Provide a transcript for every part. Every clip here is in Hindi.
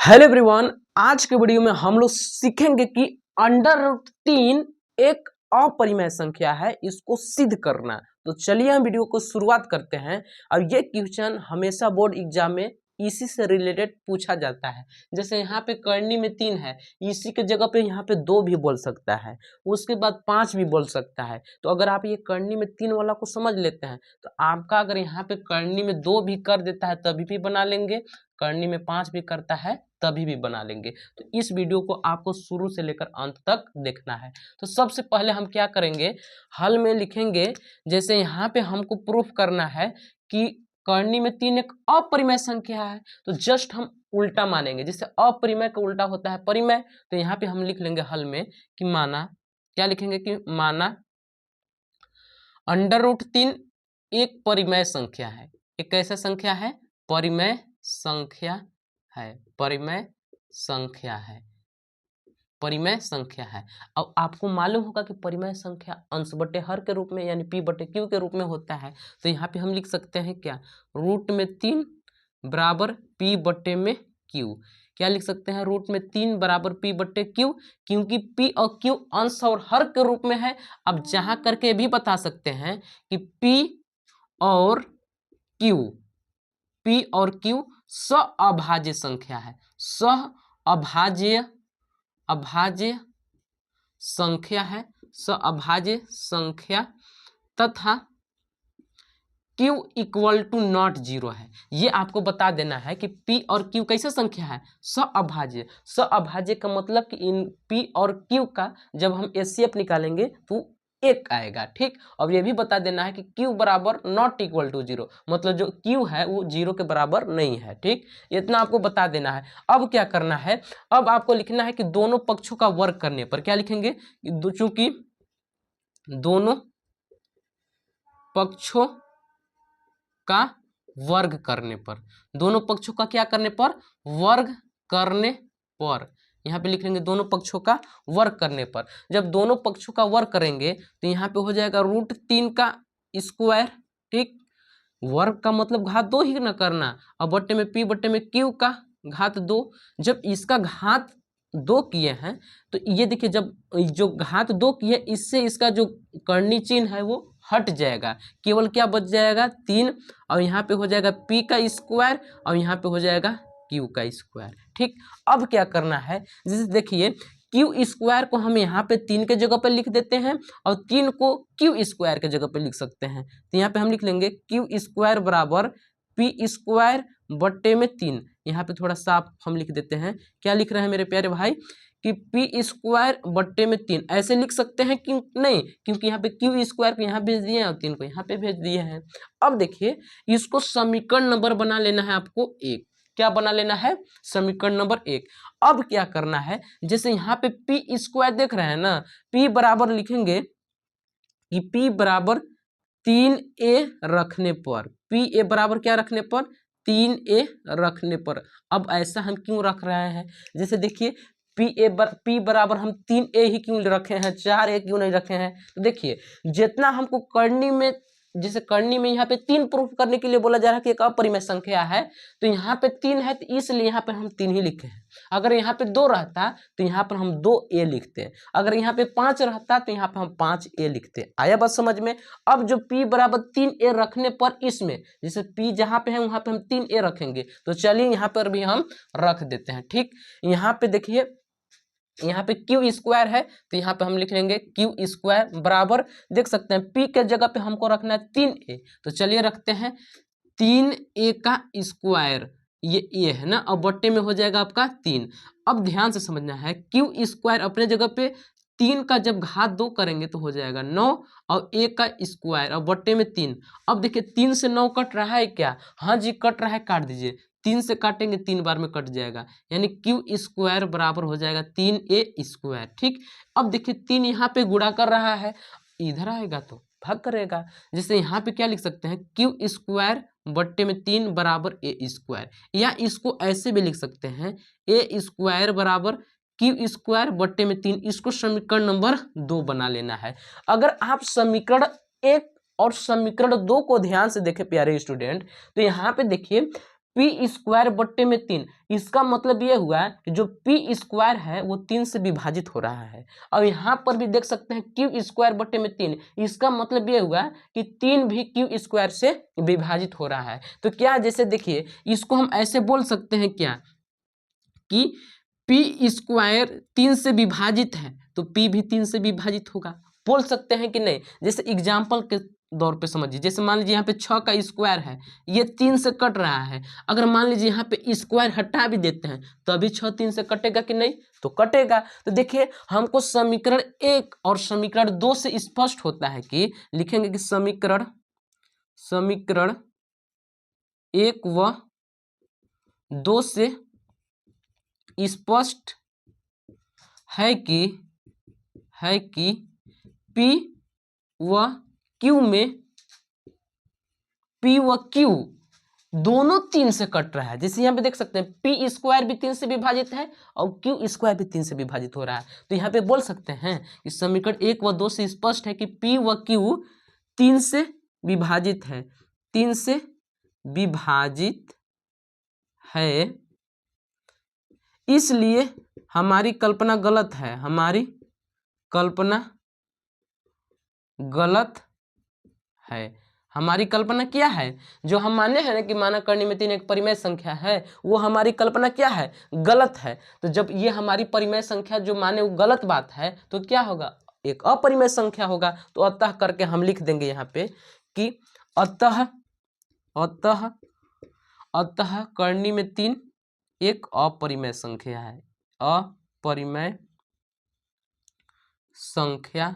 हेलो एवरीवन, आज के वीडियो में हम लोग सीखेंगे कि अंडर रूट 3 एक अपरिमेय संख्या है, इसको सिद्ध करना। तो चलिए हम वीडियो को शुरुआत करते हैं। और ये क्वेश्चन हमेशा बोर्ड एग्जाम में इसी से रिलेटेड पूछा जाता है। जैसे यहाँ पे करनी में 3 है, इसी के जगह पे यहाँ पे 2 भी बोल सकता है, उसके बाद 5 भी बोल सकता है। तो अगर आप ये करनी में 3 वाला को समझ लेते हैं तो आपका अगर यहाँ पे करनी में 2 भी कर देता है तभी भी बना लेंगे, करनी में 5 भी करता है तभी भी बना लेंगे। तो इस वीडियो को आपको शुरू से लेकर अंत तक देखना है। तो सबसे पहले हम क्या करेंगे, हल में लिखेंगे। जैसे यहाँ पे हमको प्रूफ करना है कि करनी में 3 एक अपरिमेय संख्या है, तो जस्ट हम उल्टा मानेंगे। जैसे अपरिमेय का उल्टा होता है परिमेय, तो यहाँ पे हम लिख लेंगे हल में कि माना, क्या लिखेंगे कि माना अंडर रूट 3 एक परिमेय संख्या है। एक कैसा संख्या है? परिमेय संख्या है, परिमेय संख्या है, परिमेय संख्या है। अब आपको मालूम होगा कि परिमेय संख्या अंश बटे हर के रूप में यानी p बटे q के रूप में होता है। तो यहाँ पे हम लिख सकते हैं क्या, रूट में 3 बराबर p बटे में q। क्या लिख सकते हैं, रूट में 3 बराबर p बटे q, क्योंकि p और q अंश और हर के रूप में है। अब जहां करके भी बता सकते हैं कि p और q सअभाज्य संख्या है, अभाज्य संख्या है, सअभाज्य संख्या, तथा q equal to not zero है। ये आपको बता देना है कि p और q कैसे संख्या है, सअभाज्य। सअभाज्य का मतलब कि इन p और q का जब हम एचसीएफ निकालेंगे तो एक आएगा। ठीक, अब ये भी बता देना है कि q बराबर नॉट इक्वल टू जीरो, मतलब जो q है वो जीरो के बराबर नहीं है। ठीक, इतना आपको बता देना है। अब क्या करना है, अब आपको लिखना है कि दोनों पक्षों का वर्ग करने पर क्या लिखेंगे, चूंकि दोनों पक्षों का वर्ग करने पर, दोनों पक्षों का क्या करने पर, वर्ग करने पर, यहाँ पे लिख लेंगे दोनों पक्षों का वर्ग करने पर। जब दोनों पक्षों का वर्ग करेंगे तो यहाँ पे हो जाएगा रूट 3 का स्क्वायर। ठीक, वर्ग का मतलब घात 2 ही ना करना, और बट्टे में p बट्टे में q का घात 2। जब इसका घात 2 किए हैं तो ये देखिए, जब जो घात 2 किए इससे इसका जो करनी चिन्ह है वो हट जाएगा, केवल क्या बच जाएगा 3, और यहाँ पे हो जाएगा p का स्क्वायर और यहाँ पे हो जाएगा q का स्क्वायर। ठीक, अब क्या करना है, जैसे देखिए q स्क्वायर को हम यहाँ पे 3 के जगह पर लिख देते हैं और 3 को q स्क्वायर के जगह पर लिख सकते हैं। तो यहाँ पे हम लिख लेंगे q स्क्वायर बराबर p स्क्वायर बट्टे में 3। यहाँ पे थोड़ा साफ हम लिख देते हैं, क्या लिख रहे हैं मेरे प्यारे भाई कि p स्क्वायर बट्टे में 3 ऐसे लिख सकते हैं कि नहीं, क्योंकि यहाँ पे q स्क्वायर को यहाँ भेज दिए हैं और 3 को यहाँ पे भेज दिए हैं। अब देखिए इसको समीकरण नंबर बना लेना है आपको 1। क्या बना लेना है, समीकरण नंबर 1। अब क्या करना है, जैसे यहाँ पे p स्क्वायर देख रहे हैं ना, p बराबर लिखेंगे कि p बराबर 3a रखने पर, p a बराबर क्या रखने पर, 3a रखने पर। अब ऐसा हम क्यों रख रहे हैं, जैसे देखिए p बराबर हम 3a ही क्यों रखे हैं, 4a क्यों नहीं रखे हैं। तो देखिए जितना हमको करनी में, जैसे करनी में यहाँ पे 3 प्रूफ करने के लिए बोला जा रहा है कि एक अपरिमेय संख्या है, तो यहाँ पे 3 है तो इसलिए यहाँ पे हम 3 ही लिखे हैं। अगर यहाँ पे 2 रहता तो यहाँ पर हम 2a लिखते, अगर यहाँ पे 5 रहता तो यहाँ पे हम 5a लिखते। आया बात समझ में। अब जो p बराबर 3a रखने पर, इसमें जैसे p जहाँ पे है वहाँ पे हम 3a रखेंगे, तो चलिए यहाँ पर भी हम रख देते हैं। ठीक, यहाँ पे देखिए यहाँ पे q स्क्वायर है तो यहाँ पे हम लिख लेंगे q स्क्वायर बराबर, देख सकते हैं p के जगह पे हमको रखना है 3a, तो चलिए रखते हैं 3a का स्क्वायर, ये a है ना, और बट्टे में हो जाएगा आपका 3। अब ध्यान से समझना है, q स्क्वायर अपने जगह पे 3 का जब घात 2 करेंगे तो हो जाएगा 9, और a का स्क्वायर और बट्टे में 3। अब देखिए 3 से 9 कट रहा है क्या, हाँ जी कट रहा है, काट दीजिए। 3 से काटेंगे 3 बार में कट जाएगा, यानी q स्क्वायर बराबर हो जाएगा 3a स्क्वायर। ठीक, अब देखिए 3 यहाँ पे गुणा कर रहा है, इधर आएगा तो भाग करेगा। जैसे यहाँ पे क्या लिख सकते हैं, q स्क्वायर बट्टे में 3 बराबर a स्क्वायर, या इसको ऐसे भी लिख सकते हैं a स्क्वायर बराबर q स्क्वायर बट्टे में 3। इसको समीकरण नंबर 2 बना लेना है। अगर आप समीकरण 1 और समीकरण 2 को ध्यान से देखें प्यारे स्टूडेंट, तो यहाँ पे देखिए पी स्क्वायर बट्टे में 3, इसका मतलब ये हुआ कि जो पी स्क्वायर है वो 3 से विभाजित हो रहा है। और यहाँ पर भी देख सकते हैं क्यू स्क्वायर बट्टे में 3, इसका मतलब ये हुआ कि 3 भी क्यू स्क्वायर से विभाजित हो रहा है। तो क्या, जैसे देखिए इसको हम ऐसे बोल सकते हैं क्या कि पी स्क्वायर 3 से विभाजित है तो पी भी 3 से विभाजित होगा, बोल सकते हैं कि नहीं। जैसे एग्जाम्पल के दौर पे समझिए, जैसे मान लीजिए यहाँ पे 6 का स्क्वायर है, ये 3 से कट रहा है, अगर मान लीजिए यहाँ पे स्क्वायर हटा भी देते हैं तो अभी 6 3 से कटेगा कि नहीं, तो कटेगा। तो देखिए हमको समीकरण 1 और समीकरण 2 से स्पष्ट होता है कि लिखेंगे कि समीकरण 1 व 2 से स्पष्ट है कि P व Q दोनों 3 से कट रहा है। जैसे यहाँ पे देख सकते हैं पी स्क्वायर भी 3 से विभाजित है और क्यू स्क्वायर भी 3 से विभाजित हो रहा है। तो यहाँ पे बोल सकते हैं कि समीकरण 1 व 2 से स्पष्ट है कि P व Q 3 से विभाजित है, 3 से विभाजित है, इसलिए हमारी कल्पना गलत है, हमारी कल्पना गलत है। हमारी कल्पना क्या है, जो हम माने हैं ना कि मानकर्णी में 3 एक परिमेय संख्या है, वो हमारी कल्पना क्या है, गलत है। तो जब ये हमारी परिमेय संख्या जो माने वो गलत बात है तो क्या होगा, एक अपरिमेय संख्या होगा। तो अतः करके हम लिख देंगे यहाँ पे कि अतः कर्णी में 3 एक अपरिमेय संख्या है, अपरिमेय संख्या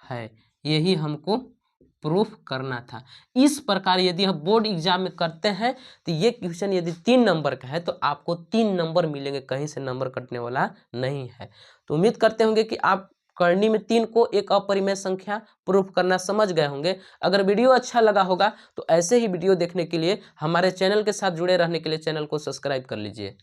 है, यही हमको प्रूफ करना था। इस प्रकार यदि हम बोर्ड एग्जाम में करते हैं तो ये क्वेश्चन यदि 3 नंबर का है तो आपको 3 नंबर मिलेंगे, कहीं से नंबर कटने वाला नहीं है। तो उम्मीद करते होंगे कि आप कर्णी में 3 को एक अपरिमेय संख्या प्रूफ करना समझ गए होंगे। अगर वीडियो अच्छा लगा होगा तो ऐसे ही वीडियो देखने के लिए हमारे चैनल के साथ जुड़े रहने के लिए चैनल को सब्सक्राइब कर लीजिए।